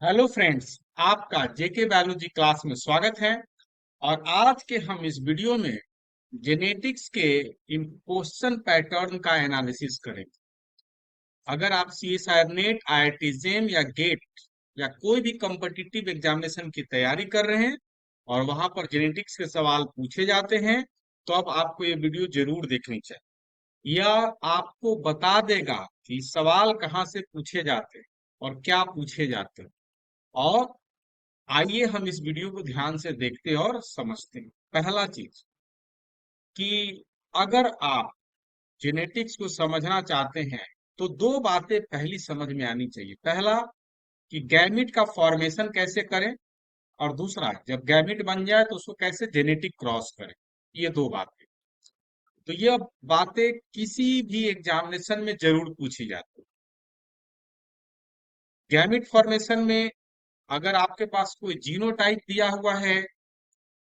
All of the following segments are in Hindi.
Hello friends. आपका जेके बायोलॉजी क्लास में स्वागत है। और आज के हम इस वीडियो में जेनेटिक्स के क्वेश्चन पैटर्न का एनालिसिस करेंगे। अगर आप सीएसआईआर नेट, आईआईटी जेम या गेट या कोई भी कॉम्पिटिटिव एग्जामिनेशन की तैयारी कर रहे हैं और वहां पर जेनेटिक्स के सवाल पूछे जाते हैं, तो अब आपको ये वीडियो जरूर देखनी चाहिए। यह आपको बता देगा कि सवाल कहाँ से पूछे जाते हैं और क्या पूछे जाते हैं। और आइए हम इस वीडियो को ध्यान से देखते और समझते हैं। पहला चीज कि अगर आप जेनेटिक्स को समझना चाहते हैं तो दो बातें पहली समझ में आनी चाहिए। पहला कि गैमिट का फॉर्मेशन कैसे करें, और दूसरा जब गैमिट बन जाए तो उसको कैसे जेनेटिक क्रॉस करें। ये दो बातें, तो ये बातें किसी भी एग्जामिनेशन में जरूर पूछी जाती है। गैमिट फॉर्मेशन में अगर आपके पास कोई जीनोटाइप दिया हुआ है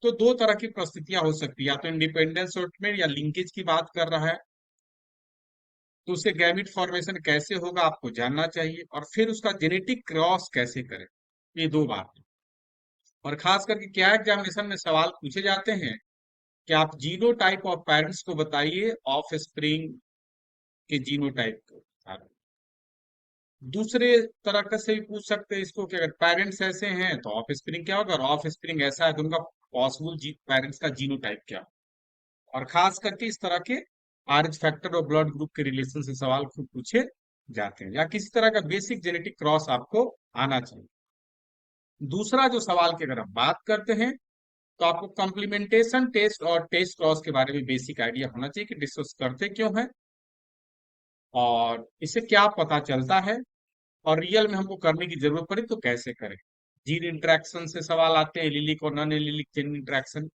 तो दो तरह की परिस्थितियां हो सकती है। या तो इंडिपेंडेंस स्टेटमेंट या लिंकेज की बात कर रहा है, तो उसे गैमिट फॉर्मेशन कैसे होगा आपको जानना चाहिए, और फिर उसका जेनेटिक क्रॉस कैसे करें। ये दो बात है। और खास करके क्या एग्जामिनेशन में सवाल पूछे जाते हैं कि आप जीनोटाइप ऑफ पेरेंट्स को बताइए, ऑफ स्प्रिंग के जीनोटाइप को। दूसरे तरह का से भी पूछ सकते हैं इसको कि अगर पेरेंट्स ऐसे हैं तो ऑफ स्प्रिंग क्या होगा, और ऑफ स्प्रिंग ऐसा है तो उनका पॉसिबल पेरेंट्स का जीनोटाइप क्या होगा। और खास करके इस तरह के आरएच फैक्टर और ब्लड ग्रुप के रिलेशन से सवाल खूब पूछे जाते हैं, या किसी तरह का बेसिक जेनेटिक क्रॉस आपको आना चाहिए। दूसरा जो सवाल की अगर हम बात करते हैं तो आपको कॉम्प्लीमेंटेशन टेस्ट और टेस्ट क्रॉस के बारे में बेसिक आइडिया होना चाहिए कि डिस्कस करते क्यों है और इससे क्या पता चलता है, और रियल में हमको करने की जरूरत पड़े तो कैसे करें। जीन इंटरेक्शन से सवाल आते हैं, एलिलिक और नॉन एलिलिक जीन इंटरेक्शन।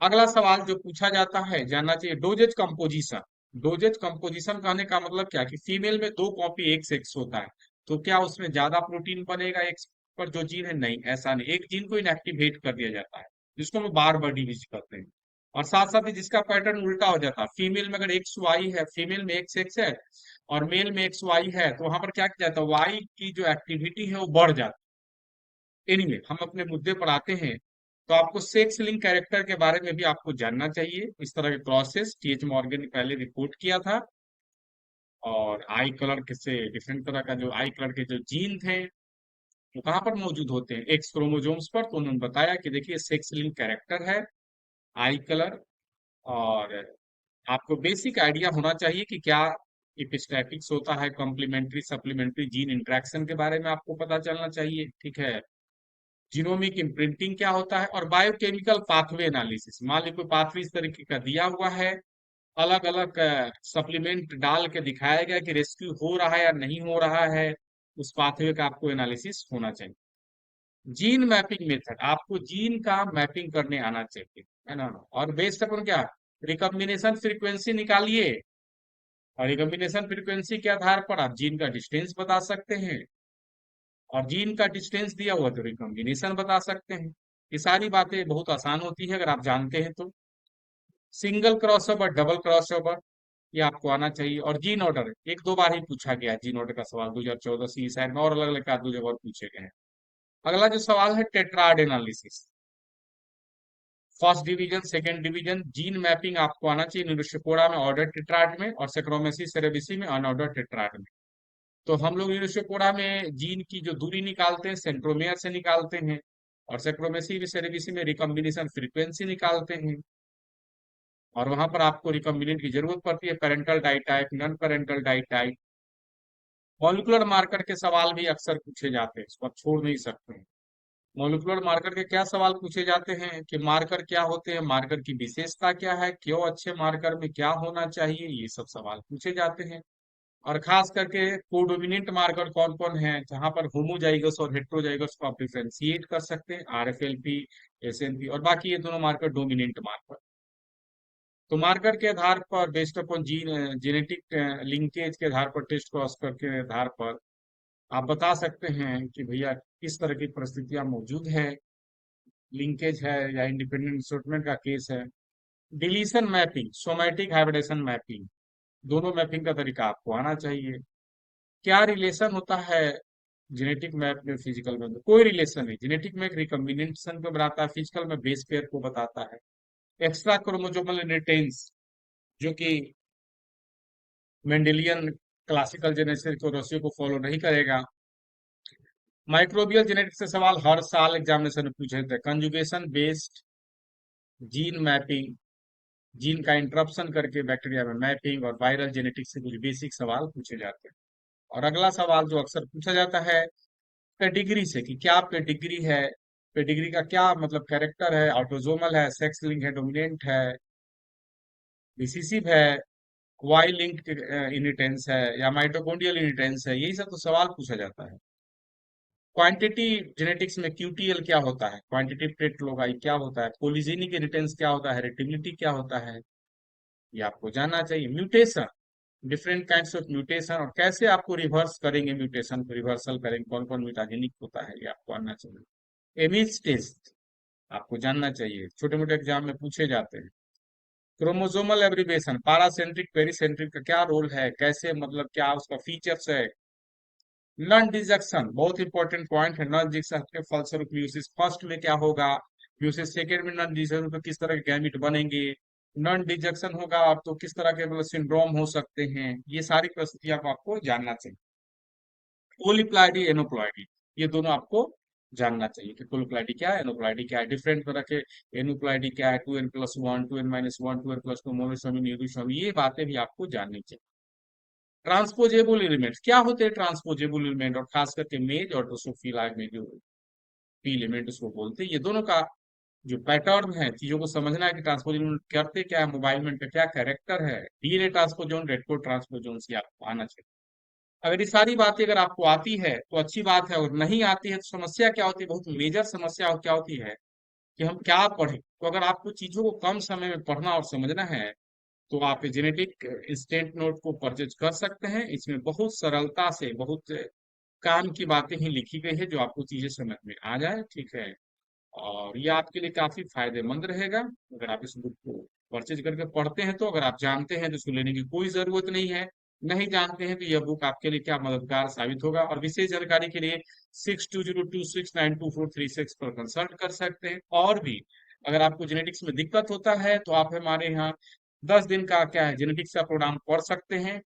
अगला सवाल जो पूछा जाता है जानना चाहिए डोजेज कंपोजिशन। डोजेज कंपोजिशन कहने का मतलब क्या कि फीमेल में दो कॉपी एक से एक्स होता है, तो क्या उसमें ज्यादा प्रोटीन बनेगा एक्स पर जो जीन है? नहीं, ऐसा नहीं। एक जीन को इनएक्टिवेट कर दिया जाता है जिसको हम बार बार डिलीट करते हैं। और साथ साथ ही जिसका पैटर्न उल्टा हो जाता है, फीमेल में अगर एक्स वाई है, फीमेल में एक्स एक्स है और मेल में एक्स वाई है, तो वहां पर क्या किया जाता है, वाई की जो एक्टिविटी है वो बढ़ जाती है। एनीवे हम अपने मुद्दे पर आते हैं। तो आपको सेक्स लिंक कैरेक्टर के बारे में भी आपको जानना चाहिए। इस तरह के क्रॉसेस टीएच मॉर्गन ने पहले रिपोर्ट किया था। और आई कलर के से डिफरेंट तरह का जो आई कलर के जो जीन थे वो कहाँ पर मौजूद होते हैं, एक्स क्रोमोजोम्स पर। तो उन्होंने बताया कि देखिए सेक्स लिंक कैरेक्टर है आई कलर। और आपको बेसिक आइडिया होना चाहिए कि क्या एपिस्टैटिक्स होता है, कॉम्प्लीमेंट्री सप्लीमेंट्री जीन इंटरेक्शन के बारे में आपको पता चलना चाहिए। ठीक है, जीनोमिक इम्प्रिंटिंग क्या होता है, और बायोकेमिकल पाथवे एनालिसिस। मान लीजिए कोई पाथवे इस तरीके का दिया हुआ है, अलग अलग सप्लीमेंट डाल के दिखाया गया कि रेस्क्यू हो रहा है या नहीं हो रहा है, उस पाथवे का आपको एनालिसिस होना चाहिए। जीन मैपिंग मेथड, आपको जीन का मैपिंग करने आना चाहिए, है ना। और बेस्ड अपन क्या, रिकॉम्बिनेशन फ्रीक्वेंसी निकालिए, और रिकॉम्बिनेशन फ्रीक्वेंसी के आधार पर आप जीन का डिस्टेंस बता सकते हैं, और जीन का डिस्टेंस दिया हुआ तो रिकॉम्बिनेशन बता सकते हैं। ये सारी बातें बहुत आसान होती है अगर आप जानते हैं तो। सिंगल क्रॉसओवर, डबल क्रॉसओवर, ये आपको आना चाहिए। और जीन ऑर्डर एक दो बार ही पूछा गया है, जीन ऑर्डर का सवाल 2014 सी शायद में, और अलग अलग दो जगह और पूछे गए हैं। अगला जो सवाल है tetrad analysis, first division second division gene mapping आपको आना चाहिए। न्यूरोशेपोडा में ऑर्डर टेट्राड में, और सेक्रोमेसी सेरेबिसी में अनऑर्डर टेट्राड में। तो हम लोग न्यूरोशेपोडा में जीन की जो दूरी निकालते हैं सेंट्रोमेयर से निकालते हैं, और सेक्रोमेसी में सेरेबिसी में रिकॉम्बिनेशन फ्रीक्वेंसी निकालते हैं। और वहां पर आपको रिकॉम्बिनेंट की जरूरत पड़ती है, parental ditype, non parental ditype. Molecular marker के सवाल भी अक्सर पूछे जाते हैं, इसको आप छोड़ नहीं सकते हैं। मॉलिक्यूलर मार्कर के क्या सवाल पूछे जाते हैं कि मार्कर क्या होते हैं, मार्कर की विशेषता क्या है, क्यों अच्छे मार्कर में क्या होना चाहिए, ये सब सवाल पूछे जाते हैं। और खास करके कोडोमिनेंट मार्कर कौन कौन है, जहां पर होमोजाइगस और हेट्रोजाइगस को आप डिफरेंशिएट कर सकते हैं, आरएफएलपी, एसएनपी, और बाकी ये दोनों मार्कर डोमिनेंट मार्कर। तो मार्कर के आधार पर based upon gene genetic linkage के आधार पर, टेस्ट क्रॉस के आधार पर आप बता सकते हैं कि भैया किस तरह की परिस्थितियां मौजूद है, लिंकेज है या इंडिपेंडेंट स्टेटमेंट का केस है। Deletion mapping, somatic hybridisation mapping, दोनों मैपिंग का तरीका आपको आना चाहिए। क्या रिलेशन होता है जेनेटिक मैप में फिजिकल में कोई रिलेशन नहीं। जेनेटिक में एक रिकॉम्बिनेशन को बनाता है, फिजिकल में बेस पेयर को बताता है। एक्स्ट्रा क्रोमोसोमल इनहेरिटेंस जो कि मेंडेलियन क्लासिकल जेनेसिस को रस्सियों को फॉलो नहीं करेगा। माइक्रोबियल जेनेटिक्स से सवाल हर साल एग्जामिनेशन में पूछे जाते हैं। Conjugation based gene mapping, gene का इंटरप्शन करके बैक्टीरिया में मैपिंग, और वायरल जेनेटिक्स से कुछ बेसिक सवाल पूछे जाते हैं। और अगला सवाल जो अक्सर पूछा जाता है पेडिग्री से, कि क्या पेडिग्री है, पेडिग्री का क्या मतलब कैरेक्टर है, ऑटोजोमल है, सेक्स लिंक है, डोमिनेंट है, रिसेसिव है, वाई लिंक्ड इनहेरिटेंस है, या माइटोकॉन्ड्रियल इनहेरिटेंस है, यही सब तो सवाल पूछा जाता है। क्वांटिटी जेनेटिक्स में क्यूटीएल क्या होता है, क्वांटिटी ट्रेट लोगाई क्या होता है, पॉलीजेनिक इनहेरिटेंस क्या होता है, हेरिडिटी क्या होता है, ये आपको जानना चाहिए। Mutation, different kinds of mutation, और कैसे आपको रिवर्स करेंगे, म्यूटेशन को रिवर्सल करेंगे, कौन कौन म्यूटाजेनिक होता है, ये आपको आना चाहिए। एमिज टेस्ट आपको जानना चाहिए, छोटे मोटे एग्जाम में पूछे जाते हैं। क्रोमोसोमल एब्रिवेशन, पारासेंट्रिक पेरीसेंट्रिक का क्या रोल है, कैसे मतलब क्या उसका फीचर्स है। नॉन डिजक्शन बहुत इंपॉर्टेंट पॉइंट है। नॉन डिजक्शन के फलस्वरूप म्यूसिस फर्स्ट में क्या होगा, म्यूसिस सेकेंड में नॉन डिजक्शन तो किस तरह के गैमिट बनेंगे, नॉन डिजक्शन होगा तो किस तरह के मतलब सिंड्रोम हो सकते हैं, ये सारी परिस्थितियां को आपको जानना चाहिए। पोलीप्लाइडी एनोप्लाइडी, ये दोनों आपको जानना चाहिए कि पोलीप्लाइडी क्या है, एनोप्लाइडी क्या है, डिफरेंट तरह के एनोप्लाइडी क्या है, 2n+1, 2n-1, 2n+2, मोनोसोमी न्यूरोसोमी, ये बातें भी आपको जाननी चाहिए। ट्रांसपोजेबल एलिमेंट्स क्या होते हैं, ट्रांसपोजेबल एलिमेंट, और खास करके मेज और ड्रोसोफिला में जो पी एलिमेंट उसको बोलते हैं, ये दोनों का जो पैटर्न है, चीजों को समझना है कि ट्रांसपोजन करते क्या है, मोबाइल में का क्या कैरेक्टर है, डीएनए ट्रांसपोजन, रेड कोड ट्रांसपोजन, ये आपको आना चाहिए। अगर ये सारी बातें अगर आपको आती है तो अच्छी बात है, और नहीं आती है तो समस्या क्या होती है, बहुत मेजर समस्या क्या होती है कि हम क्या पढ़ें। तो अगर आपको चीजों को कम समय में पढ़ना और समझना है तो आप जेनेटिक इंस्टेंट नोट को परचेज कर सकते हैं। इसमें बहुत सरलता से बहुत काम की बातें ही लिखी गई है जो आपको चीजें समझ में आ जाए, ठीक है। और ये आपके लिए काफी फायदेमंद रहेगा अगर आप इस बुक को परचेज करके पढ़ते हैं। तो अगर आप जानते हैं तो इसको लेने की कोई जरूरत नहीं है, नहीं जानते हैं तो यह बुक आपके लिए क्या मददगार साबित होगा। और विशेष जानकारी के लिए 6202692436 पर कंसल्ट कर सकते हैं। और भी अगर आपको जेनेटिक्स में दिक्कत होता है तो आप हमारे यहाँ 10 दिन का क्या है जेनेटिक्स का प्रोग्राम पढ़ सकते हैं,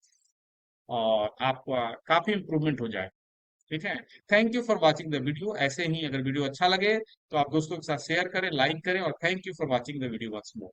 और आपका काफी इंप्रूवमेंट हो जाए, ठीक है। Thank you for watching the video. ऐसे ही अगर वीडियो अच्छा लगे तो आप दोस्तों के साथ शेयर करें, लाइक करें, और thank you for watching the video once more.